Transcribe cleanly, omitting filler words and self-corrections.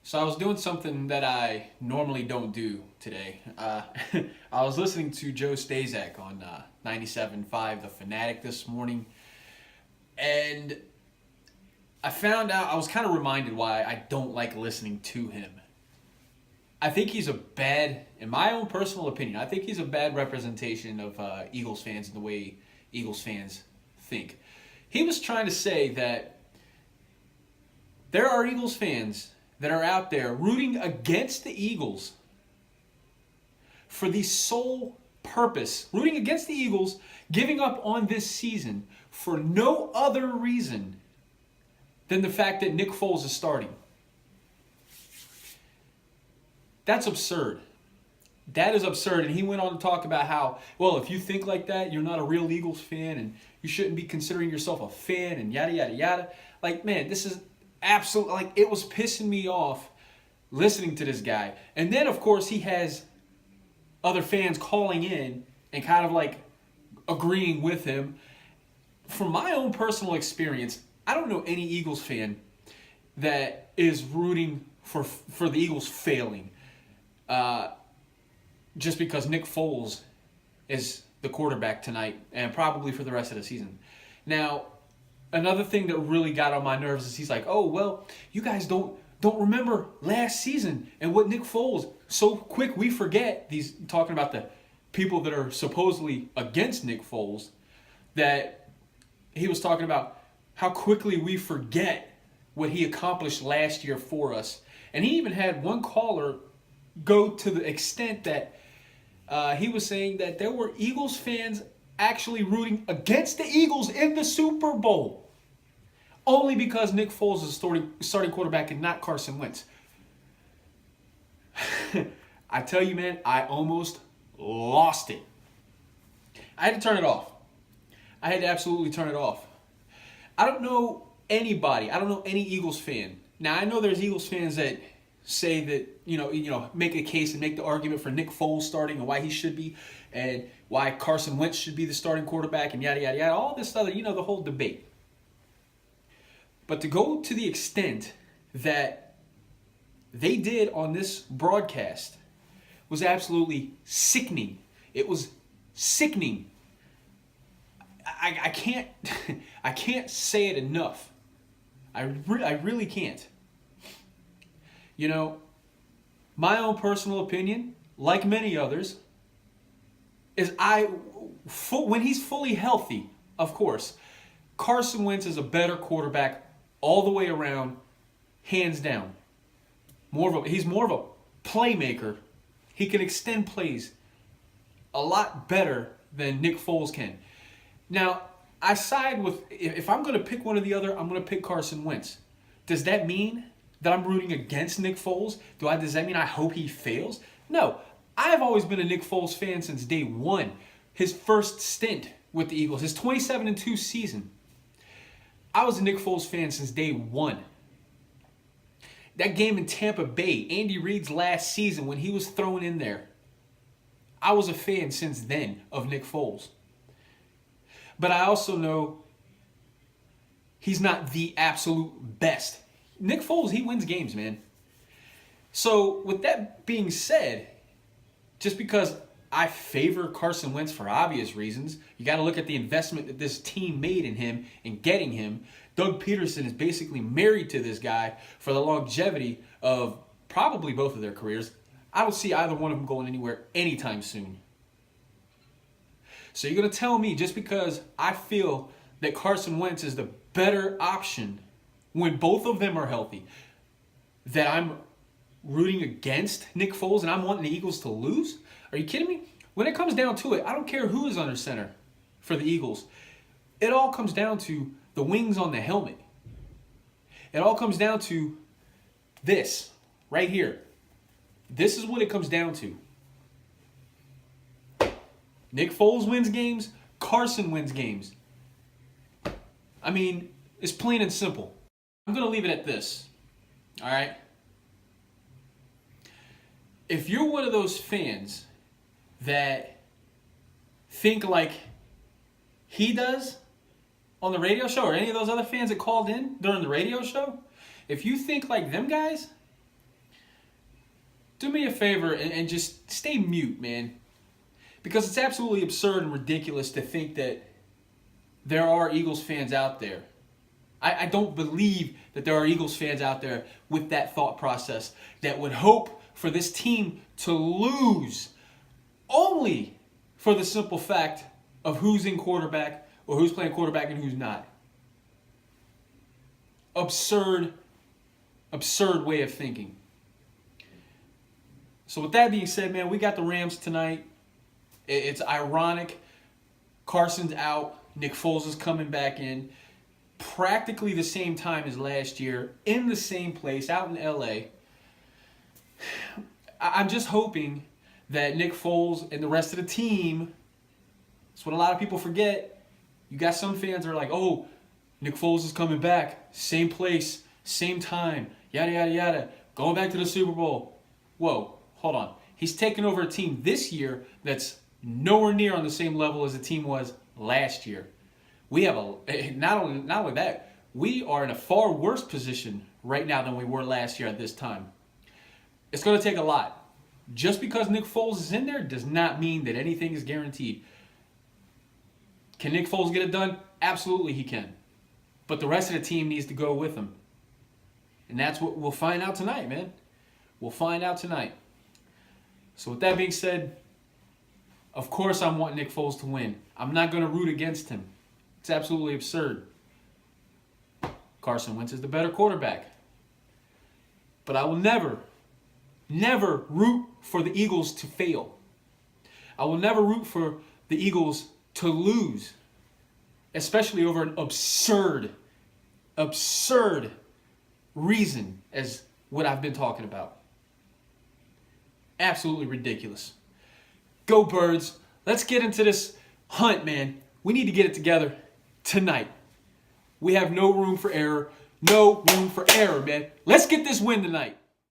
So I was doing something that I normally don't do today. I was listening to Joe Stazak on 97.5 The Fanatic this morning, and I found out, I was kind of reminded why I don't like listening to him. I think he's a bad, in my own personal opinion, I think he's a bad representation of Eagles fans and the way Eagles fans think. He was trying to say that there are Eagles fans that are out there rooting against the Eagles for the sole purpose, rooting against the Eagles, giving up on this season for no other reason than the fact that Nick Foles is starting. That's absurd. That is absurd. And he went on to talk about how, well, if you think like that, you're not a real Eagles fan and you shouldn't be considering yourself a fan and yada, yada, yada. Like, man, this is absolutely, like, it was pissing me off listening to this guy. And then, of course, he has other fans calling in and kind of like agreeing with him. From my own personal experience, I don't know any Eagles fan that is rooting for the Eagles failing just because Nick Foles is the quarterback tonight and probably for the rest of the season. Now, another thing that really got on my nerves is he's like, oh, well, you guys don't remember last season and what Nick Foles, so quick we forget, these talking about the people that are supposedly against Nick Foles, that he was talking about how quickly we forget what he accomplished last year for us. And he even had one caller go to the extent that he was saying that there were Eagles fans actually rooting against the Eagles in the Super Bowl only because Nick Foles is starting quarterback and not Carson Wentz. I tell you, man, I almost lost it. I had to turn it off. I had to absolutely turn it off. I don't know anybody. I don't know any Eagles fan. Now, I know there's Eagles fans that say that, you know, make a case and make the argument for Nick Foles starting and why he should be and why Carson Wentz should be the starting quarterback and yada, yada, yada. All this other, the whole debate. But to go to the extent that they did on this broadcast was absolutely sickening. It was sickening. I can't I can't say it enough. I really can't. My own personal opinion, like many others, is when he's fully healthy, of course, Carson Wentz is a better quarterback all the way around, hands down. He's more of a playmaker. He can extend plays a lot better than Nick Foles can. Now, I side with, if I'm going to pick one or the other, I'm going to pick Carson Wentz. Does that mean that I'm rooting against Nick Foles? Does that mean I hope he fails? No. I've always been a Nick Foles fan since day one. His first stint with the Eagles, his 27-2 season. I was a Nick Foles fan since day one. That game in Tampa Bay, Andy Reid's last season when he was thrown in there, I was a fan since then of Nick Foles. But I also know he's not the absolute best. Nick Foles, he wins games, man. So with that being said, just because I favor Carson Wentz for obvious reasons, you got to look at the investment that this team made in him and getting him. Doug Peterson is basically married to this guy for the longevity of probably both of their careers. I don't see either one of them going anywhere anytime soon. So you're going to tell me just because I feel that Carson Wentz is the better option when both of them are healthy, that I'm rooting against Nick Foles and I'm wanting the Eagles to lose? Are you kidding me? When it comes down to it, I don't care who is under center for the Eagles. It all comes down to the wings on the helmet. It all comes down to this right here. This is what it comes down to. Nick Foles wins games. Carson wins games. I mean, it's plain and simple. I'm going to leave it at this. All right? If you're one of those fans that think like he does on the radio show, or any of those other fans that called in during the radio show, if you think like them guys, do me a favor and just stay mute, man. Because it's absolutely absurd and ridiculous to think that there are Eagles fans out there. I don't believe that there are Eagles fans out there with that thought process that would hope for this team to lose only for the simple fact of who's in quarterback or who's playing quarterback and who's not. Absurd way of thinking. So with that being said, man, we got the Rams tonight. It's ironic. Carson's out. Nick Foles is coming back in. Practically the same time as last year, in the same place, out in L.A. I'm just hoping that Nick Foles and the rest of the team, that's what a lot of people forget. You got some fans that are like, oh, Nick Foles is coming back. Same place, same time, yada, yada, yada. Going back to the Super Bowl. Whoa, hold on. He's taking over a team this year that's nowhere near on the same level as the team was last year. We have not only that, we are in a far worse position right now than we were last year at this time. It's going to take a lot. Just because Nick Foles is in there does not mean that anything is guaranteed. Can Nick Foles get it done? Absolutely he can. But the rest of the team needs to go with him. And that's what we'll find out tonight, man. We'll find out tonight. So with that being said, of course I'm wanting Nick Foles to win. I'm not going to root against him. It's absolutely absurd. Carson Wentz is the better quarterback. But I will never root for the Eagles to fail. I will never root for the Eagles to lose. Especially over an absurd reason as what I've been talking about. Absolutely ridiculous. Go Birds. Let's get into this hunt, man. We need to get it together tonight. We have no room for error. No room for error, man. Let's get this win tonight.